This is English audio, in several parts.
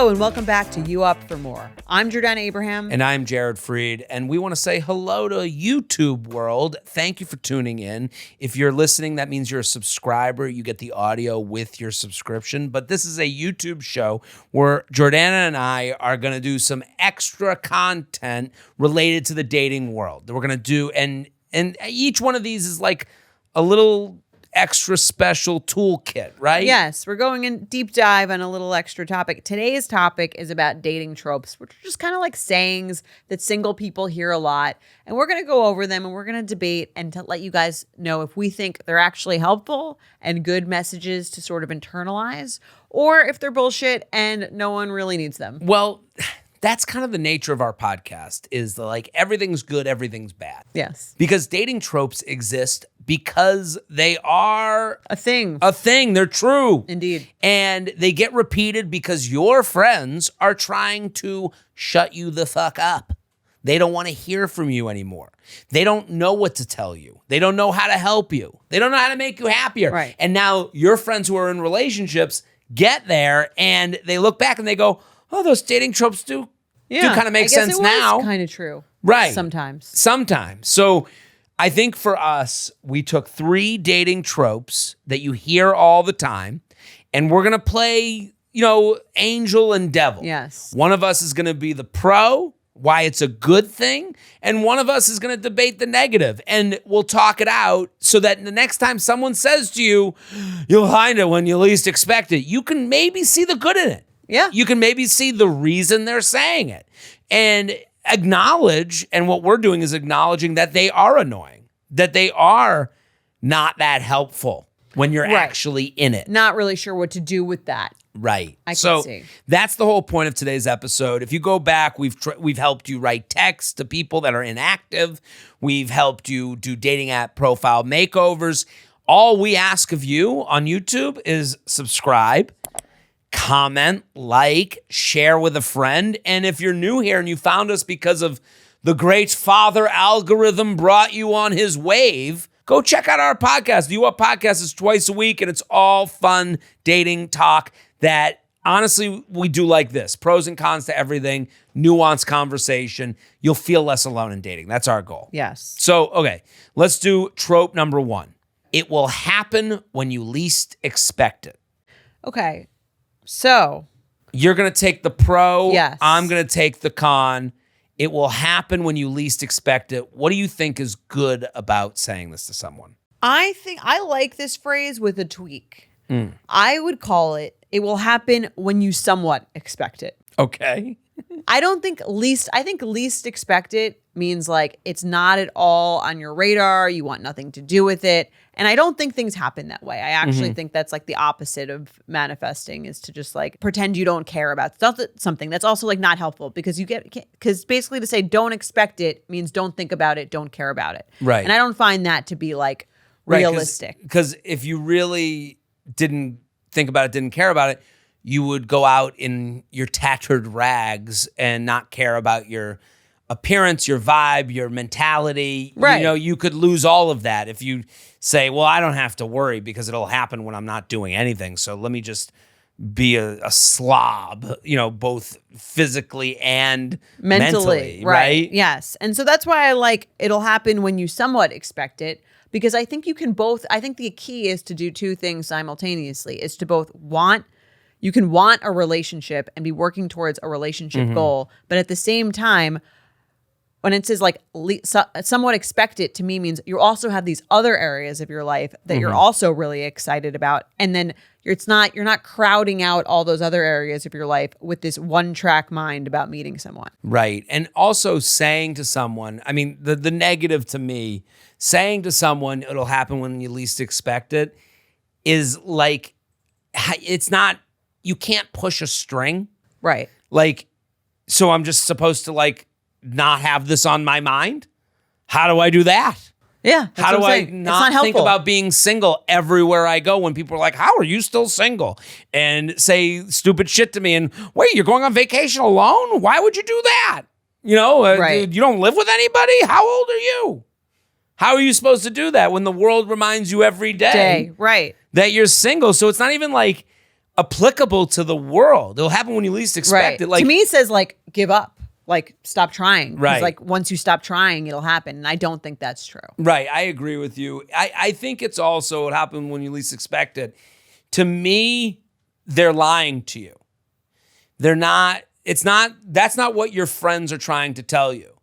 Hello and welcome back to You Up for More. I'm Jordana Abraham. And I'm Jared Freed. And we want to say hello to YouTube world. Thank you for tuning in. If you're listening, that means you're a subscriber. You get the audio with your subscription. But this is a YouTube show where Jordana and I are going to do some extra content related to the dating world that we're going to do. And each one of these is like a little extra special toolkit, right? Yes, we're going in deep dive on a little extra topic. Today's topic is about dating tropes, which are just kind of like sayings that single people hear a lot. And we're going to go over them and we're going to debate and to let you guys know if we think they're actually helpful and good messages to sort of internalize, or if they're bullshit and no one really needs them. Well, that's kind of the nature of our podcast, is like everything's good, everything's bad. Yes. Because dating tropes exist because they are A thing. They're true. Indeed. And they get repeated because your friends are trying to shut you the fuck up. They don't want to hear from you anymore. They don't know what to tell you. They don't know how to help you. They don't know how to make you happier. Right. And now your friends who are in relationships get there and they look back and they go, oh, those dating tropes do kind of make sense now. Kind of true. Right. Sometimes. So I think for us, we took 3 dating tropes that you hear all the time, and we're going to play, angel and devil. Yes. One of us is going to be the pro, why it's a good thing, and one of us is going to debate the negative, and we'll talk it out so that the next time someone says to you, you'll find it when you least expect it, you can maybe see the good in it. Yeah. You can maybe see the reason they're saying it and acknowledge, and what we're doing is acknowledging that they are annoying, that they are not that helpful when you're actually in it. Not really sure what to do with that. Right. I can see. That's the whole point of today's episode. If you go back, we've helped you write texts to people that are inactive. We've helped you do dating app profile makeovers. All we ask of you on YouTube is subscribe, comment, like, share with a friend. And if you're new here and you found us because of the great Father algorithm brought you on his wave, go check out our podcast. The You Up podcast is twice a week, and it's all fun dating talk that honestly we do like this. Pros and cons to everything, nuanced conversation. You'll feel less alone in dating. That's our goal. Yes. So, okay, let's do trope number 1. It will happen when you least expect it. Okay. So you're going to take the pro. Yes. I'm going to take the con. It will happen when you least expect it. What do you think is good about saying this to someone? I think I like this phrase with a tweak. I would call it will happen when you somewhat expect it. Okay. I think least expect it means like it's not at all on your radar. You want nothing to do with it. And I don't think things happen that way. I actually think that's like the opposite of manifesting, is to just like pretend you don't care about something. That's also like not helpful, because because basically to say don't expect it means don't think about it, don't care about it. Right. And I don't find that to be like realistic. Because if you really didn't think about it, didn't care about it, you would go out in your tattered rags and not care about your appearance, your vibe, your mentality. Right. You could lose all of that if you say, well, I don't have to worry because it'll happen when I'm not doing anything. So let me just be a slob, both physically and mentally, right? Yes. And so that's why I like it'll happen when you somewhat expect it, because I think you can both, I think the key is to do 2 things simultaneously, is to both you can want a relationship and be working towards a relationship goal, but at the same time, when it says like somewhat expect it, to me means you also have these other areas of your life that you're also really excited about. And then you're not crowding out all those other areas of your life with this one-track mind about meeting someone. Right. And also saying to someone, I mean, the negative to me, saying to someone it'll happen when you least expect it, is like, it's not, you can't push a string. Right. Like, so I'm just supposed to like not have this on my mind? How do I do that? Yeah. How do I not think about being single everywhere I go when people are like, how are you still single? And say stupid shit to me and, wait, you're going on vacation alone? Why would you do that? Right. You don't live with anybody? How old are you? How are you supposed to do that when the world reminds you every day right. that you're single? So it's not even like applicable to the world. It'll happen when you least expect Right. it. Like to me, it says like give up, like stop trying. 'Cause, Right. Like once you stop trying, it'll happen. And I don't think that's true. Right, I agree with you. I think it's also what happened when you least expect it. To me, they're lying to you. They're not, that's not what your friends are trying to tell you.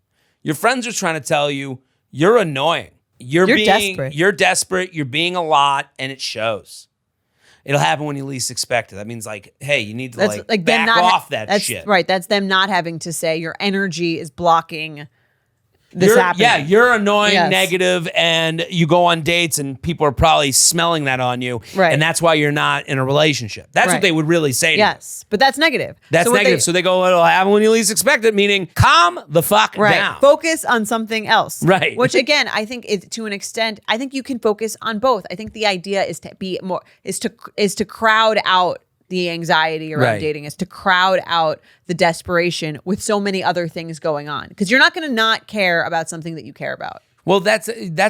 Your friends are trying to tell you you're annoying. You're desperate. You're desperate, you're being a lot, and it shows. It'll happen when you least expect it. That means like, hey, you need to like back off that shit. Right. That's them not having to say your energy is blocking this happening. Yeah, you're annoying, Yes. negative, and you go on dates and people are probably smelling that on you. Right. And that's why you're not in a relationship. That's what Right. they would really say to you. Yes. But that's negative. That's So what negative. So they go, it'll happen when you least expect it, meaning calm the fuck Right. down. Focus on something else. Right. Which again, I think is to an extent, I think you can focus on both. I think the idea is to be more is to crowd out the anxiety around Right. dating, is to crowd out the desperation with so many other things going on. Because you're not going to not care about something that you care about. Well, that's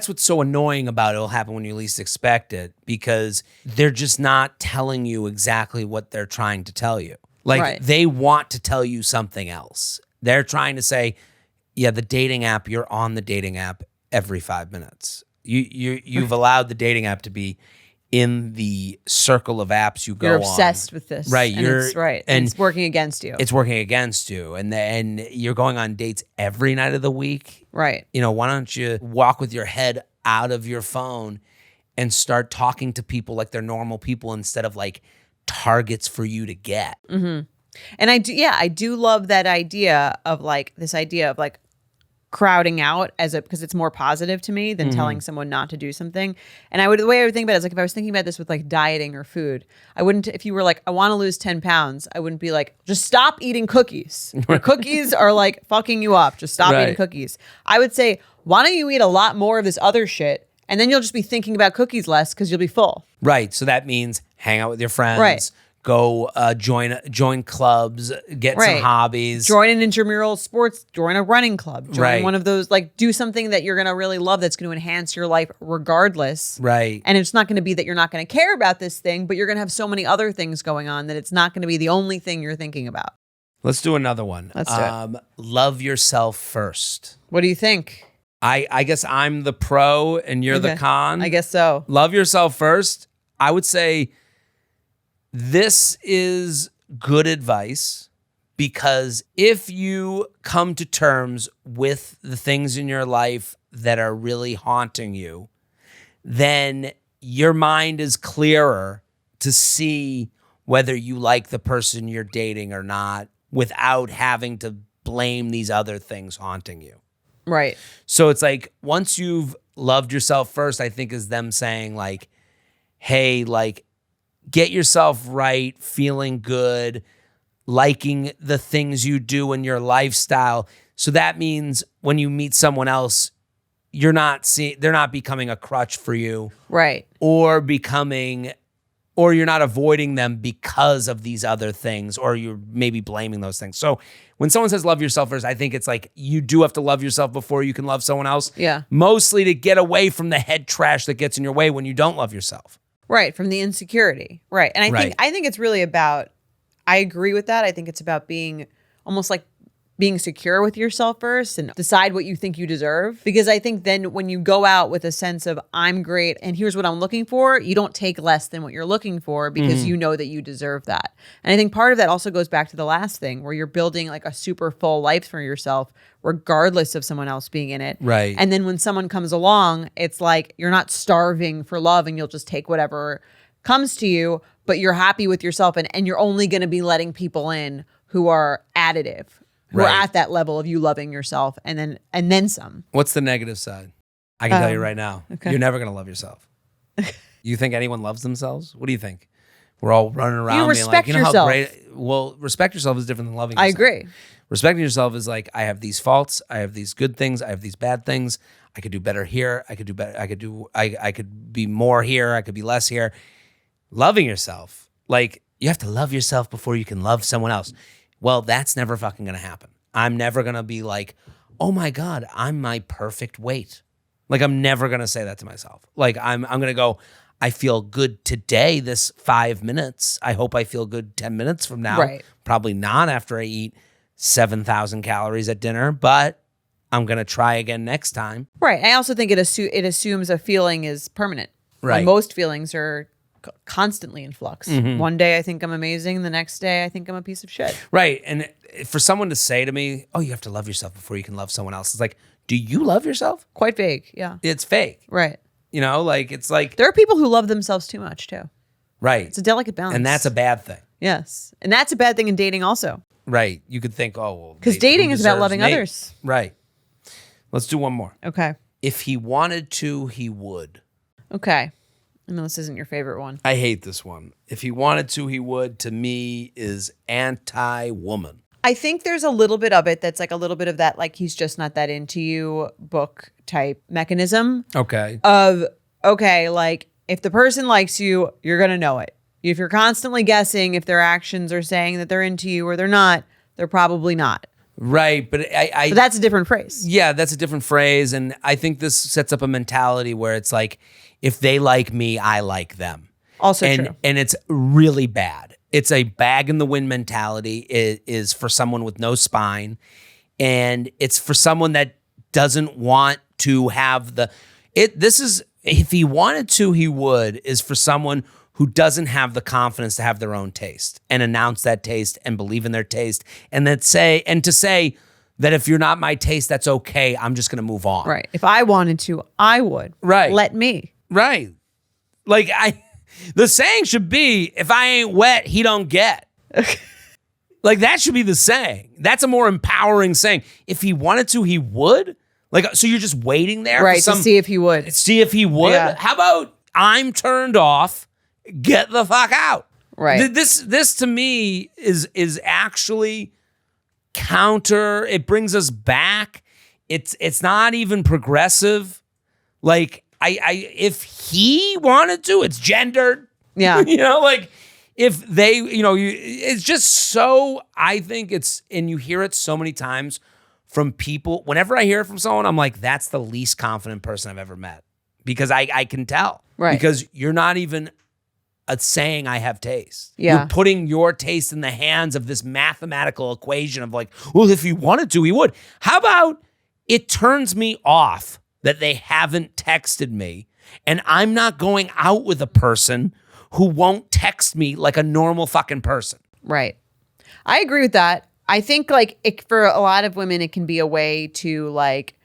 what's so annoying about it'll happen when you least expect it, because they're just not telling you exactly what they're trying to tell you. Like Right. they want to tell you something else. They're trying to say, yeah, the dating app, you're on the dating app every 5 minutes. You've allowed the dating app to be in the circle of apps you go on. You're obsessed with this. Right. And it's right. And it's working against you. It's working against you. And then you're going on dates every night of the week. Right. You know, why don't you walk with your head out of your phone and start talking to people like they're normal people instead of like targets for you to get? Mm-hmm. And I do love that idea of like crowding out because it's more positive to me than telling someone not to do something. And the way I would think about it is like, if I was thinking about this with like dieting or food, I wouldn't, if you were like, I want to lose 10 pounds, I wouldn't be like, just stop eating cookies. Your cookies are like fucking you up. Just stop eating cookies. I would say, why don't you eat a lot more of this other shit? And then you'll just be thinking about cookies less because you'll be full. Right. So that means hang out with your friends. Right. Go join clubs, get some hobbies. Join an intramural sports, join a running club, join one of those, like do something that you're going to really love that's going to enhance your life regardless. Right. And it's not going to be that you're not going to care about this thing, but you're going to have so many other things going on that it's not going to be the only thing you're thinking about. Let's do another one. Let's do it. Love yourself first. What do you think? I guess I'm the pro and you're the con. I guess so. Love yourself first. I would say this is good advice, because if you come to terms with the things in your life that are really haunting you, then your mind is clearer to see whether you like the person you're dating or not without having to blame these other things haunting you. Right. So it's like, once you've loved yourself first, I think is them saying like, hey, like, get yourself right, feeling good, liking the things you do in your lifestyle. So that means when you meet someone else, they're not becoming a crutch for you. Right. Or you're not avoiding them because of these other things, or you're maybe blaming those things. So when someone says love yourself first, I think it's like you do have to love yourself before you can love someone else. Yeah. Mostly to get away from the head trash that gets in your way when you don't love yourself. Right, from the insecurity. Right. And I think it's really about, I agree with that. I think it's about being almost like being secure with yourself first and decide what you think you deserve. Because I think then when you go out with a sense of I'm great and here's what I'm looking for, you don't take less than what you're looking for because you know that you deserve that. And I think part of that also goes back to the last thing where you're building like a super full life for yourself regardless of someone else being in it. Right. And then when someone comes along, it's like you're not starving for love and you'll just take whatever comes to you, but you're happy with yourself and you're only going to be letting people in who are additive. Who are at that level of you loving yourself and then some. What's the negative side? I can tell you right now. Okay. You're never going to love yourself. You think anyone loves themselves? What do you think? We're all running around being like, yourself. how great. Well, respect yourself is different than loving yourself. I agree. Respecting yourself is like, I have these faults, I have these good things, I have these bad things. I could do better here. I could do better. I could be more here. I could be less here. Loving yourself, like you have to love yourself before you can love someone else. Well, that's never fucking going to happen. I'm never going to be like, oh my God, I'm my perfect weight. Like I'm never going to say that to myself. Like I'm going to go, I feel good today, this 5 minutes. I hope I feel good 10 minutes from now. Right. Probably not after I eat 7,000 calories at dinner, but I'm going to try again next time. Right. I also think it assumes a feeling is permanent. Right. When most feelings are constantly in flux. One day I think I'm amazing. The next day I think I'm a piece of shit. Right. And for someone to say to me, oh, you have to love yourself before you can love someone else. It's like, do you love yourself? Quite vague. Yeah. It's fake. Right. You know, like it's like, There are people who love themselves too much too. right. It's a delicate balance. And that's a bad thing. Yes. And that's a bad thing in dating also. Right. You could think, oh, well. Because dating is about loving others. Right. Let's do one more. Okay. If he wanted to, he would. Okay. I know this isn't your favorite one. I hate this one. If he wanted to, he would, to me, is anti-woman. I think there's a little bit of it that's like a little bit of that, like he's just not that into you book type mechanism Okay. of, okay, like if the person likes you, you're going to know it. If you're constantly guessing if their actions are saying that they're into you or they're not, they're probably not. Right. But But that's a different phrase. yeah, that's a different phrase. And I think this sets up a mentality where it's like, if they like me, I like them. Also true. And it's really bad. It's a bag in the wind mentality. It is for someone with no spine. And it's for someone that doesn't want to have if he wanted to, he would, is for someone who doesn't have the confidence to have their own taste and announce that taste and believe in their taste and to say that if you're not my taste, that's okay. I'm just going to move on. Right. If I wanted to, I would. Right. Let me. Right. Like the saying should be, if I ain't wet, he don't get. Like that should be the saying. That's a more empowering saying. If he wanted to, he would. Like, so you're just waiting there Right. To see if he would. See if he would. Yeah. How about I'm turned off, get the fuck out. Right. This to me is actually counter. It brings us back. It's not even progressive. Like if he wanted to, it's gendered. Yeah. You know, like if they, it's just so, I think and you hear it so many times from people. Whenever I hear it from someone, I'm like, that's the least confident person I've ever met because I can tell. Right. Because you're not even saying I have taste. Yeah. You're putting your taste in the hands of this mathematical equation of like, well, if he wanted to, he would. How about it turns me off that they haven't texted me and I'm not going out with a person who won't text me like a normal fucking person. Right. I agree with that. I think like for a lot of women, it can be a way to like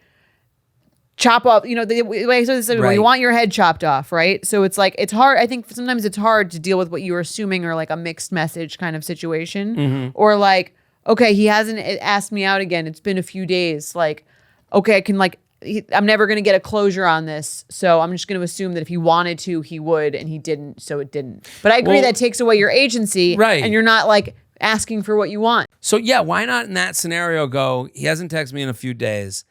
chop off, the way so Right. you want your head chopped off, right? So it's like, it's hard. I think sometimes it's hard to deal with what you're assuming or like a mixed message kind of situation or like, okay, he hasn't asked me out again. It's been a few days. Like, okay, I can like, I'm never going to get a closure on this. So I'm just going to assume that if he wanted to, he would, and he didn't. So it didn't. But I agree that takes away your agency. Right. And you're not like asking for what you want. So yeah, why not in that scenario go, he hasn't texted me in a few days.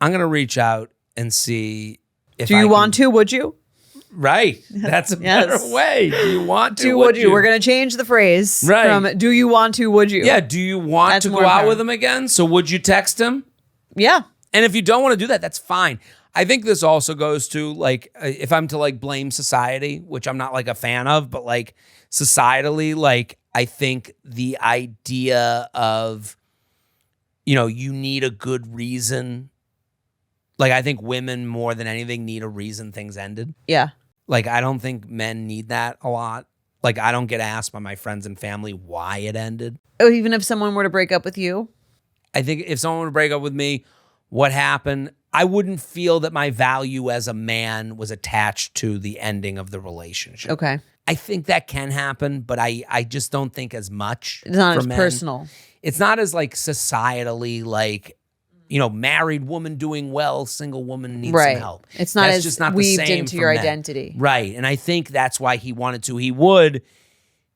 I'm going to reach out and see if Do you want to? Would you? Right. That's a Yes. better way. Do you want to? Do would you? We're going to change the phrase Right. from do you want to? Would you? Yeah. Do you want That's to more go out empowering. with him again? So would you text him? Yeah. And if you don't want to do that, that's fine. I think this also goes to like, if I'm to like blame society, which I'm not like a fan of, but like societally, like I think the idea of, you need a good reason. Like I think women more than anything need a reason things ended. Yeah. Like I don't think men need that a lot. Like I don't get asked by my friends and family why it ended. Oh, even if someone were to break up with you? I think if someone were to break up with me, what happened, I wouldn't feel that my value as a man was attached to the ending of the relationship. Okay. I think that can happen, but I just don't think as much. It's not for as men. personal. It's not as like societally like, married woman doing well, single woman needs Right. some help. It's not That's as just not the weaved same into for your men. identity. Right. And I think that's why he wanted to. He would.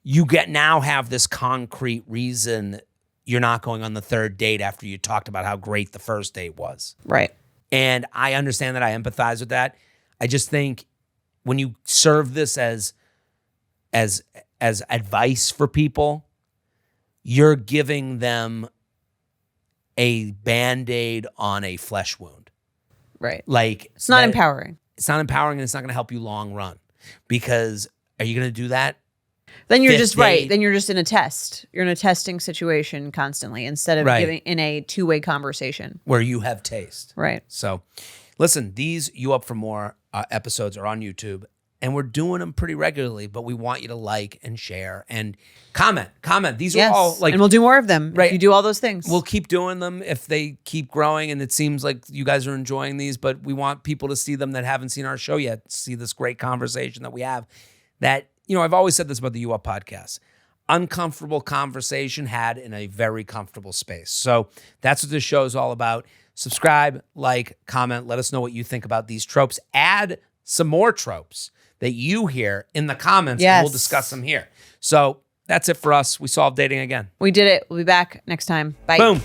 You now have this concrete reason you're not going on the third date after you talked about how great the first date was. Right. And I understand that. I empathize with that. I just think when you serve this as advice for people, you're giving them a Band-Aid on a flesh wound. Right. Like It's not empowering. It's not empowering and it's not going to help you long run. because are you going to do that? Then you're Fifth just right. date. Then you're just in a test. You're in a testing situation constantly instead of Right. giving in a two-way conversation. Where you have taste. Right. So listen, these You Up For More episodes are on YouTube, and we're doing them pretty regularly, but we want you to like and share and comment. These are all like, and we'll do more of them. Right. If you do all those things. we'll keep doing them if they keep growing, and it seems like you guys are enjoying these, but we want people to see them that haven't seen our show yet, see this great conversation that we have. That, I've always said this about the You Up podcast. Uncomfortable conversation had in a very comfortable space. So that's what this show is all about. Subscribe, like, comment. Let us know what you think about these tropes. Add some more tropes that you hear in the comments, and we'll discuss them here. So that's it for us. We solved dating again. We did it. We'll be back next time. Bye. Boom.